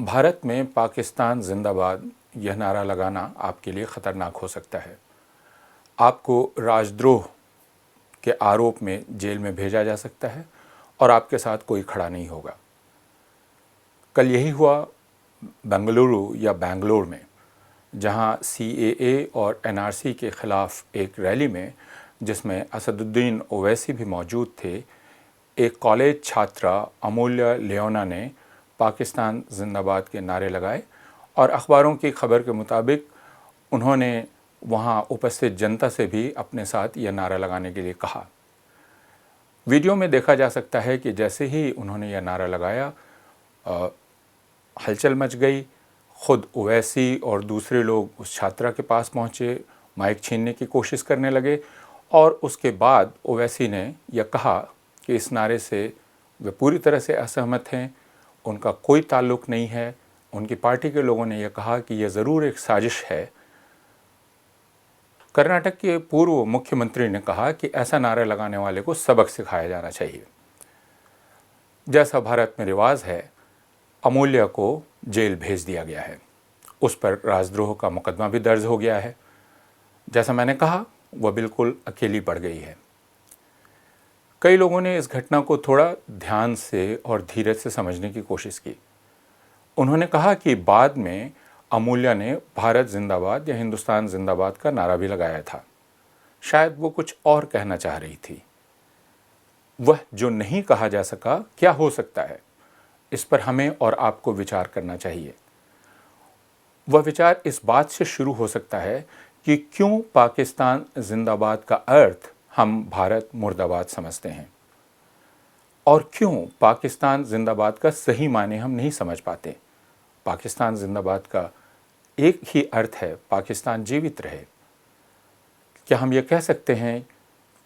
भारत में पाकिस्तान जिंदाबाद यह नारा लगाना आपके लिए ख़तरनाक हो सकता है। आपको राजद्रोह के आरोप में जेल में भेजा जा सकता है और आपके साथ कोई खड़ा नहीं होगा। कल यही हुआ बेंगलुरु या बेंगलोर में, जहां CAA और NRC के ख़िलाफ़ एक रैली में, जिसमें असदुद्दीन ओवैसी भी मौजूद थे, एक कॉलेज छात्रा अमूल्य लियोना ने पाकिस्तान जिंदाबाद के नारे लगाए और अखबारों की खबर के मुताबिक उन्होंने वहां उपस्थित जनता से भी अपने साथ यह नारा लगाने के लिए कहा। वीडियो में देखा जा सकता है कि जैसे ही उन्होंने यह नारा लगाया, हलचल मच गई। खुद ओवैसी और दूसरे लोग उस छात्रा के पास पहुंचे, माइक छीनने की कोशिश करने लगे और उसके बाद ओवैसी ने यह कहा कि इस नारे से वे पूरी तरह से असहमत हैं, उनका कोई ताल्लुक़ नहीं है। उनकी पार्टी के लोगों ने यह कहा कि यह ज़रूर एक साजिश है। कर्नाटक के पूर्व मुख्यमंत्री ने कहा कि ऐसा नारा लगाने वाले को सबक सिखाया जाना चाहिए। जैसा भारत में रिवाज है, अमूल्य को जेल भेज दिया गया है। उस पर राजद्रोह का मुकदमा भी दर्ज हो गया है। जैसा मैंने कहा, वह बिल्कुल अकेली पड़ गई है। कई लोगों ने इस घटना को थोड़ा ध्यान से और धीरज से समझने की कोशिश की। उन्होंने कहा कि बाद में अमूल्य ने भारत जिंदाबाद या हिंदुस्तान जिंदाबाद का नारा भी लगाया था। शायद वो कुछ और कहना चाह रही थी। वह जो नहीं कहा जा सका, क्या हो सकता है, इस पर हमें और आपको विचार करना चाहिए। वह विचार इस बात से शुरू हो सकता है कि क्यों पाकिस्तान जिंदाबाद का अर्थ हम भारत मुर्दाबाद समझते हैं और क्यों पाकिस्तान जिंदाबाद का सही माने हम नहीं समझ पाते। पाकिस्तान जिंदाबाद का एक ही अर्थ है, पाकिस्तान जीवित रहे। क्या हम ये कह सकते हैं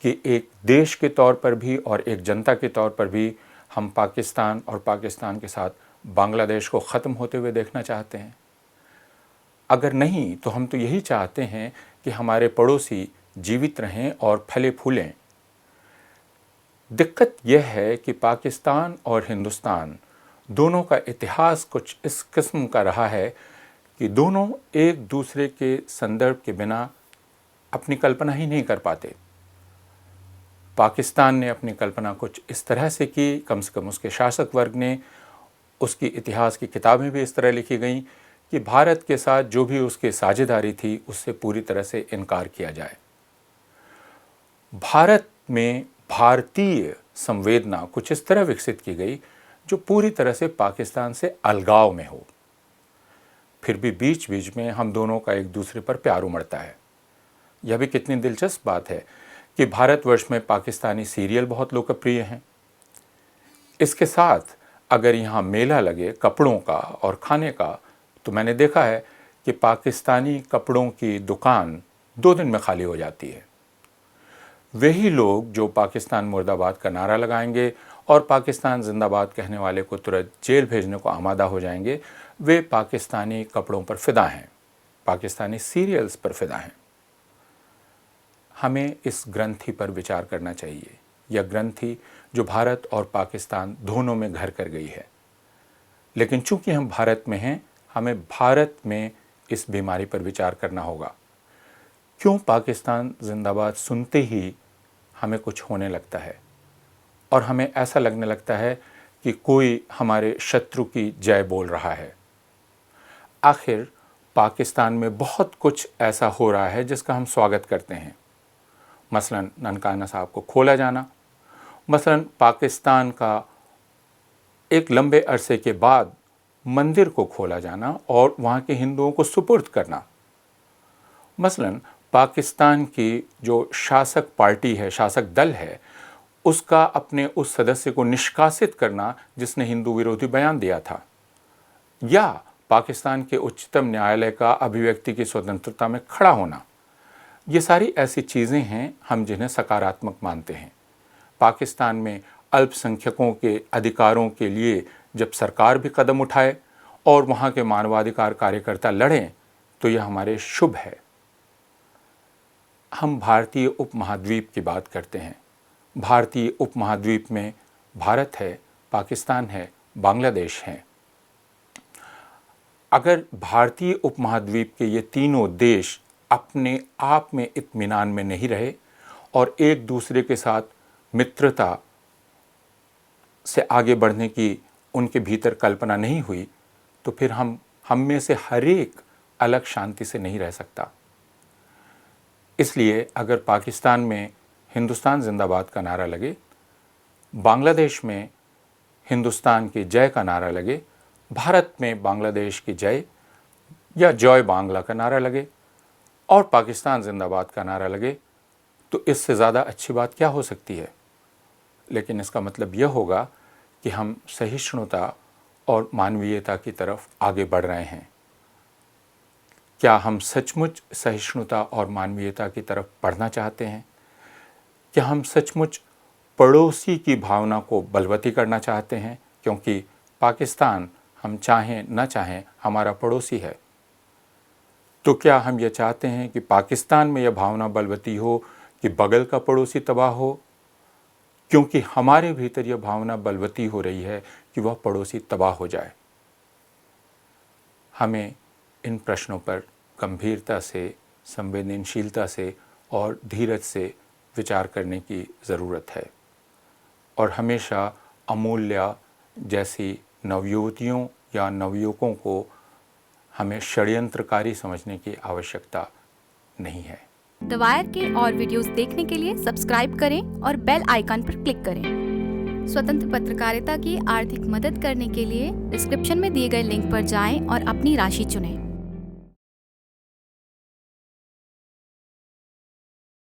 कि एक देश के तौर पर भी और एक जनता के तौर पर भी हम पाकिस्तान और पाकिस्तान के साथ बांग्लादेश को ख़त्म होते हुए देखना चाहते हैं? अगर नहीं, तो हम तो यही चाहते हैं कि हमारे पड़ोसी जीवित रहें और फले फूलें। दिक्कत यह है कि पाकिस्तान और हिंदुस्तान दोनों का इतिहास कुछ इस किस्म का रहा है कि दोनों एक दूसरे के संदर्भ के बिना अपनी कल्पना ही नहीं कर पाते। पाकिस्तान ने अपनी कल्पना कुछ इस तरह से की, कम से कम उसके शासक वर्ग ने, उसकी इतिहास की किताबें भी इस तरह लिखी गईं कि भारत के साथ जो भी उसकी साझेदारी थी, उससे पूरी तरह से इनकार किया जाए। भारत में भारतीय संवेदना कुछ इस तरह विकसित की गई जो पूरी तरह से पाकिस्तान से अलगाव में हो। फिर भी बीच बीच में हम दोनों का एक दूसरे पर प्यार उमड़ता है। यह भी कितनी दिलचस्प बात है कि भारतवर्ष में पाकिस्तानी सीरियल बहुत लोकप्रिय हैं। इसके साथ अगर यहाँ मेला लगे कपड़ों का और खाने का, तो मैंने देखा है कि पाकिस्तानी कपड़ों की दुकान 2 दिन में खाली हो जाती है। वही लोग जो पाकिस्तान मुर्दाबाद का नारा लगाएंगे और पाकिस्तान जिंदाबाद कहने वाले को तुरंत जेल भेजने को आमादा हो जाएंगे, वे पाकिस्तानी कपड़ों पर फिदा हैं, पाकिस्तानी सीरियल्स पर फिदा हैं। हमें इस ग्रंथि पर विचार करना चाहिए। यह ग्रंथि जो भारत और पाकिस्तान दोनों में घर कर गई है। लेकिन चूंकि हम भारत में हैं, हमें भारत में इस बीमारी पर विचार करना होगा। क्यों पाकिस्तान जिंदाबाद सुनते ही हमें कुछ होने लगता है और हमें ऐसा लगने लगता है कि कोई हमारे शत्रु की जय बोल रहा है। आखिर पाकिस्तान में बहुत कुछ ऐसा हो रहा है जिसका हम स्वागत करते हैं। मसलन ननकाना साहब को खोला जाना, मसलन पाकिस्तान का एक लंबे अरसे के बाद मंदिर को खोला जाना और वहाँ के हिंदुओं को सुपुर्द करना, मसलन पाकिस्तान की जो शासक पार्टी है, शासक दल है, उसका अपने उस सदस्य को निष्कासित करना जिसने हिंदू विरोधी बयान दिया था, या पाकिस्तान के उच्चतम न्यायालय का अभिव्यक्ति की स्वतंत्रता में खड़ा होना। ये सारी ऐसी चीज़ें हैं हम जिन्हें सकारात्मक मानते हैं। पाकिस्तान में अल्पसंख्यकों के अधिकारों के लिए जब सरकार भी कदम उठाए और वहाँ के मानवाधिकार कार्यकर्ता लड़ें, तो यह हमारे शुभ है। हम भारतीय उपमहाद्वीप की बात करते हैं। भारतीय उपमहाद्वीप में भारत है, पाकिस्तान है, बांग्लादेश है। अगर भारतीय उपमहाद्वीप के ये तीनों देश अपने आप में इत्मीनान में नहीं रहे और एक दूसरे के साथ मित्रता से आगे बढ़ने की उनके भीतर कल्पना नहीं हुई, तो फिर हम में से हर एक अलग शांति से नहीं रह सकता। इसलिए अगर पाकिस्तान में हिंदुस्तान जिंदाबाद का नारा लगे, बांग्लादेश में हिंदुस्तान की जय का नारा लगे, भारत में बांग्लादेश की जय या जय बांग्ला का नारा लगे और पाकिस्तान जिंदाबाद का नारा लगे, तो इससे ज़्यादा अच्छी बात क्या हो सकती है। लेकिन इसका मतलब यह होगा कि हम सहिष्णुता और मानवीयता की तरफ आगे बढ़ रहे हैं। क्या हम सचमुच सहिष्णुता और मानवीयता की तरफ बढ़ना चाहते हैं? क्या हम सचमुच पड़ोसी की भावना को बलवती करना चाहते हैं? क्योंकि पाकिस्तान, हम चाहें न चाहें, हमारा पड़ोसी है। तो क्या हम ये चाहते हैं कि पाकिस्तान में यह भावना बलवती हो कि बगल का पड़ोसी तबाह हो, क्योंकि हमारे भीतर यह भावना बलवती हो रही है कि वह पड़ोसी तबाह हो जाए। हमें इन प्रश्नों पर गंभीरता से, संवेदनशीलता से और धीरज से विचार करने की ज़रूरत है और हमेशा अमूल्य जैसी नवयुवतियों या नवयुवकों को हमें षड्यंत्रकारी समझने की आवश्यकता नहीं है। द वायर के और वीडियोस देखने के लिए सब्सक्राइब करें और बेल आइकन पर क्लिक करें। स्वतंत्र पत्रकारिता की आर्थिक मदद करने के लिए डिस्क्रिप्शन में दिए गए लिंक पर जाएं और अपनी राशि चुनें।